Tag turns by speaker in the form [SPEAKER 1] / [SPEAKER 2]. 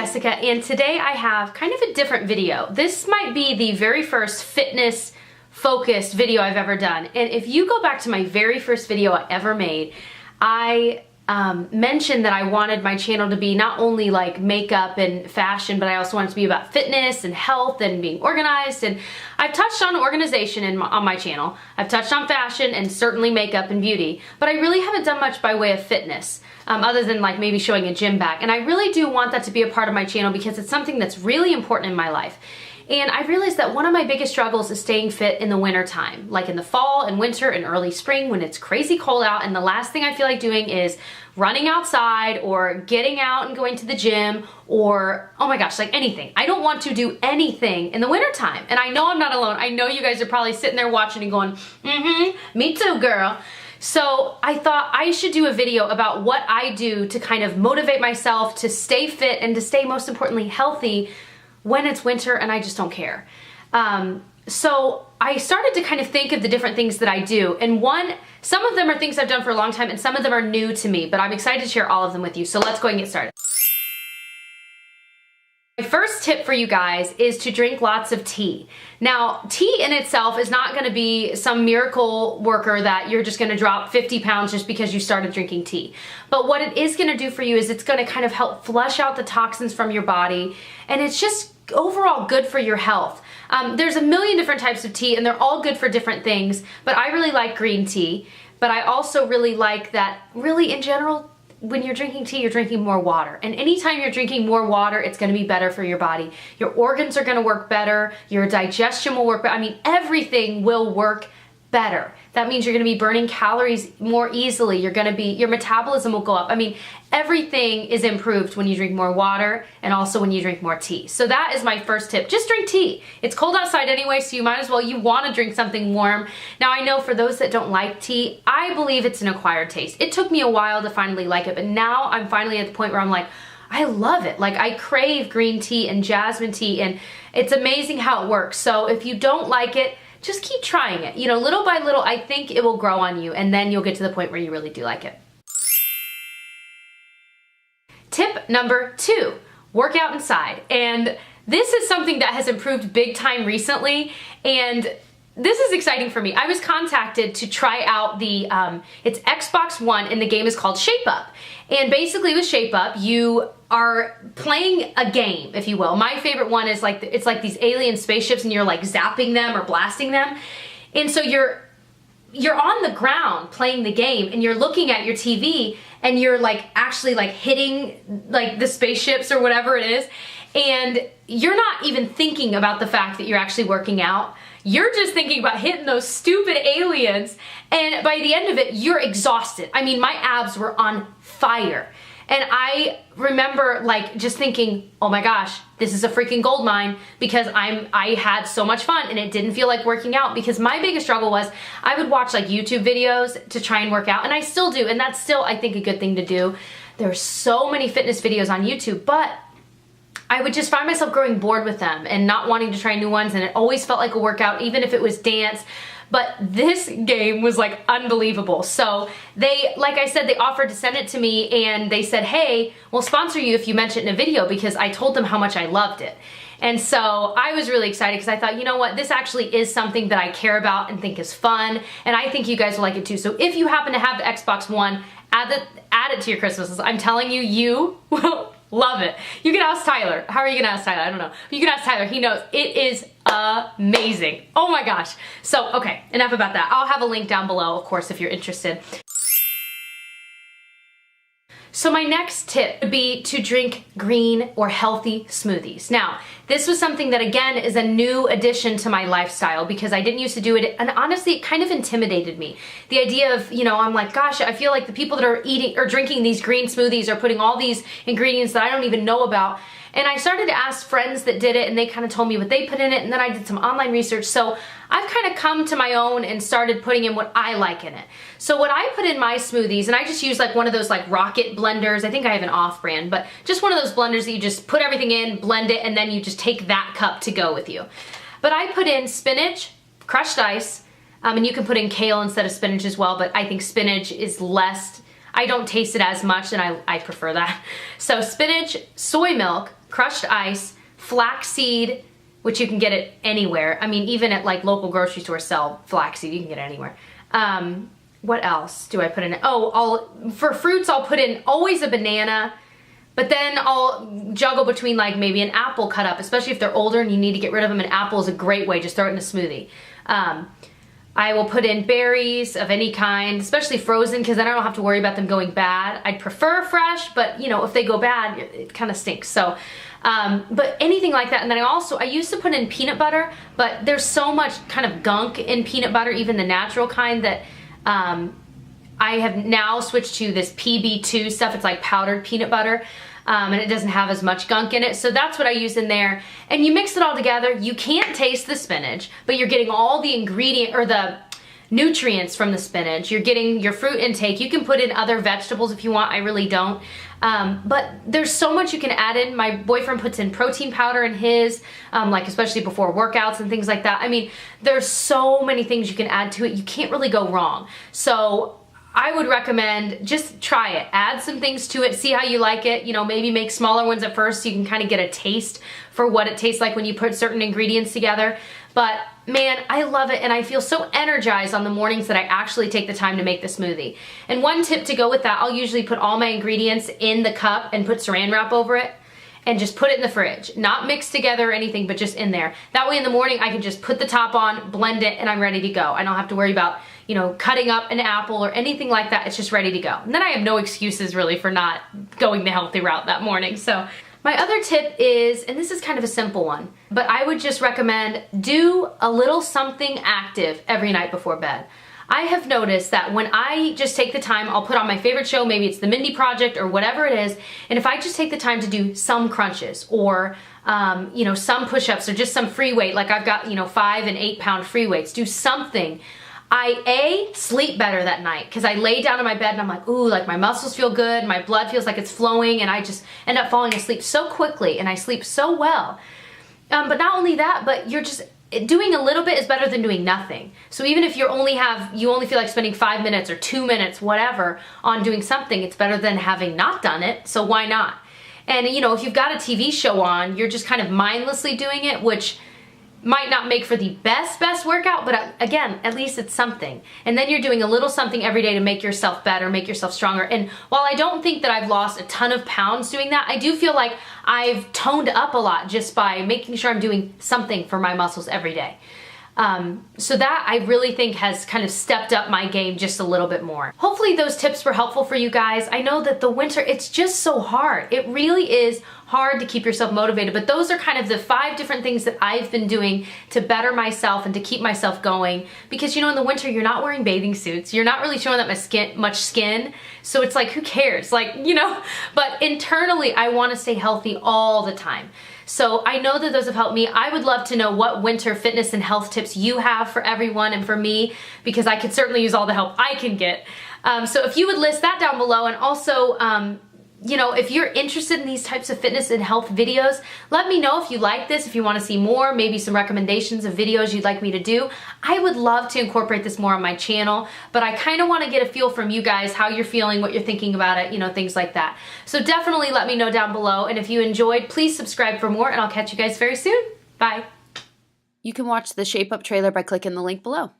[SPEAKER 1] Jessica, and today I have kind of a different video. This might be the very first fitness focused video I've ever done. And if you go back to my very first video I ever made, I mentioned that I wanted my channel to be not only like makeup and fashion, but I also wanted it to be about fitness and health and being organized. And I've touched on organization on my channel. I've touched on fashion and certainly makeup and beauty, but I really haven't done much by way of fitness, other than like maybe showing a gym bag. And I really do want that to be a part of my channel because it's something that's really important in my life. And I realized that one of my biggest struggles is staying fit in the winter time, like in the fall and winter and early spring when it's crazy cold out, and the last thing I feel like doing is running outside or getting out and going to the gym or, oh my gosh, like anything. I don't want to do anything in the winter time. And I know I'm not alone. I know you guys are probably sitting there watching and going, me too, girl. So I thought I should do a video about what I do to kind of motivate myself to stay fit and to stay, most importantly, healthy when it's winter and I just don't care. So I started to kind of think of the different things that I do. And some of them are things I've done for a long time and some of them are new to me, but I'm excited to share all of them with you. So let's go and get started. My first tip for you guys is to drink lots of tea. Now, tea in itself is not gonna be some miracle worker that you're just gonna drop 50 pounds just because you started drinking tea. But what it is gonna do for you is it's gonna kind of help flush out the toxins from your body, and it's just overall good for your health. There's a million different types of tea and they're all good for different things, but I really like green tea. But I also really like that, really in general, when you're drinking tea, you're drinking more water. And anytime you're drinking more water, it's gonna be better for your body. Your organs are gonna work better, your digestion will work better. I mean, everything will work better. That means you're gonna be burning calories more easily. Your metabolism will go up. I mean, everything is improved when you drink more water and also when you drink more tea. So that is my first tip. Just drink tea. It's cold outside anyway, so you might as well, you wanna drink something warm. Now I know for those that don't like tea, I believe it's an acquired taste. It took me a while to finally like it, but now I'm finally at the point where I'm like, I love it. Like I crave green tea and jasmine tea, and it's amazing how it works. So if you don't like it, just keep trying it. You know, little by little, I think it will grow on you, and then you'll get to the point where you really do like it. Tip number 2, work out inside. And this is something that has improved big time recently, and this is exciting for me. I was contacted to try out it's Xbox One, and the game is called Shape Up. And basically with Shape Up, you are playing a game, if you will. My favorite one is like, it's like these alien spaceships and you're like zapping them or blasting them. And so you're on the ground playing the game and you're looking at your TV and you're like actually like hitting like the spaceships or whatever it is. And you're not even thinking about the fact that you're actually working out. You're just thinking about hitting those stupid aliens, and by the end of it, you're exhausted. I mean, my abs were on fire. And I remember like just thinking, oh my gosh, this is a freaking gold mine, because I had so much fun and it didn't feel like working out, because my biggest struggle was I would watch like YouTube videos to try and work out, and I still do, and that's still, I think, a good thing to do. There's so many fitness videos on YouTube, but I would just find myself growing bored with them and not wanting to try new ones, and it always felt like a workout, even if it was dance. But this game was like unbelievable. So they, like I said, they offered to send it to me, and they said, hey, we'll sponsor you if you mention it in a video, because I told them how much I loved it. And so I was really excited because I thought, you know what, this actually is something that I care about and think is fun, and I think you guys will like it too. So if you happen to have the Xbox One, add it to your Christmases. I'm telling you, you will love it. You can ask Tyler. How are you gonna ask Tyler? I don't know. But you can ask Tyler. He knows. It is amazing. Oh my gosh. So, okay, enough about that. I'll have a link down below, of course, if you're interested. So my next tip would be to drink green or healthy smoothies. Now, this was something that, again, is a new addition to my lifestyle because I didn't used to do it, and honestly, it kind of intimidated me. The idea of, you know, I'm like, gosh, I feel like the people that are eating or drinking these green smoothies are putting all these ingredients that I don't even know about. And I started to ask friends that did it, and they kind of told me what they put in it, and then I did some online research. So I've kind of come to my own and started putting in what I like in it. So what I put in my smoothies, and I just use like one of those like rocket blenders. I think I have an off-brand, but just one of those blenders that you just put everything in, blend it, and then you just take that cup to go with you. But I put in spinach, crushed ice, and you can put in kale instead of spinach as well, but I think spinach is less, I don't taste it as much, and I prefer that. So spinach, soy milk, crushed ice, flaxseed, which you can get it anywhere. I mean, even at like local grocery stores sell flaxseed, you can get it anywhere. What else do I put in it? Oh, for fruits, I'll put in always a banana, but then I'll juggle between like maybe an apple cut up, especially if they're older and you need to get rid of them. An apple is a great way, just throw it in a smoothie. I will put in berries of any kind, especially frozen, because then I don't have to worry about them going bad. I'd prefer fresh, but you know, if they go bad, it kind of stinks. So, but anything like that. And then I used to put in peanut butter, but there's so much kind of gunk in peanut butter, even the natural kind, that I have now switched to this PB2 stuff. It's like powdered peanut butter. And it doesn't have as much gunk in it. So that's what I use in there. And you mix it all together. You can't taste the spinach, but you're getting all the ingredient or the nutrients from the spinach. You're getting your fruit intake. You can put in other vegetables if you want. I really don't. But there's so much you can add in. My boyfriend puts in protein powder in his, like especially before workouts and things like that. I mean, there's so many things you can add to it. You can't really go wrong. So I would recommend just try it. Add some things to it, see how you like it. You know, maybe make smaller ones at first so you can kind of get a taste for what it tastes like when you put certain ingredients together. But man, I love it, and I feel so energized on the mornings that I actually take the time to make the smoothie. And one tip to go with that, I'll usually put all my ingredients in the cup and put saran wrap over it and just put it in the fridge. Not mixed together or anything, but just in there. That way in the morning I can just put the top on, blend it, and I'm ready to go. I don't have to worry about, you know, cutting up an apple or anything like that. It's just ready to go. And then I have no excuses really for not going the healthy route that morning. So my other tip is, and this is kind of a simple one, but I would just recommend do a little something active every night before bed. I have noticed that when I just take the time, I'll put on my favorite show, maybe it's the Mindy Project or whatever it is, and if I just take the time to do some crunches or you know, some push-ups or just some free weight, like I've got, you know, 5 and 8 pound free weights, do something. I sleep better that night because I lay down in my bed and I'm like, ooh, like my muscles feel good, my blood feels like it's flowing, and I just end up falling asleep so quickly and I sleep so well. But not only that, but you're just doing a little bit is better than doing nothing. So even if you only feel like spending 5 minutes or 2 minutes, whatever, on doing something, it's better than having not done it. So why not? And you know, if you've got a TV show on, you're just kind of mindlessly doing it, which might not make for the best workout, but again, at least it's something. And then you're doing a little something every day to make yourself better, make yourself stronger. And while I don't think that I've lost a ton of pounds doing that, I do feel like I've toned up a lot just by making sure I'm doing something for my muscles every day. So that I really think has kind of stepped up my game just a little bit more. Hopefully those tips were helpful for you guys. I know that the winter, it's just so hard. It really is hard to keep yourself motivated, but those are kind of the 5 different things that I've been doing to better myself and to keep myself going. Because you know, in the winter, you're not wearing bathing suits. You're not really showing that much skin. So it's like, who cares? Like, you know, but internally, I want to stay healthy all the time. So I know that those have helped me. I would love to know what winter fitness and health tips you have for everyone and for me, because I could certainly use all the help I can get. So if you would list that down below, and also, you know, if you're interested in these types of fitness and health videos, let me know if you like this, if you want to see more, maybe some recommendations of videos you'd like me to do. I would love to incorporate this more on my channel, but I kind of want to get a feel from you guys, how you're feeling, what you're thinking about it, you know, things like that. So definitely let me know down below, and if you enjoyed, please subscribe for more, and I'll catch you guys very soon. Bye.
[SPEAKER 2] You can watch the Shape Up trailer by clicking the link below.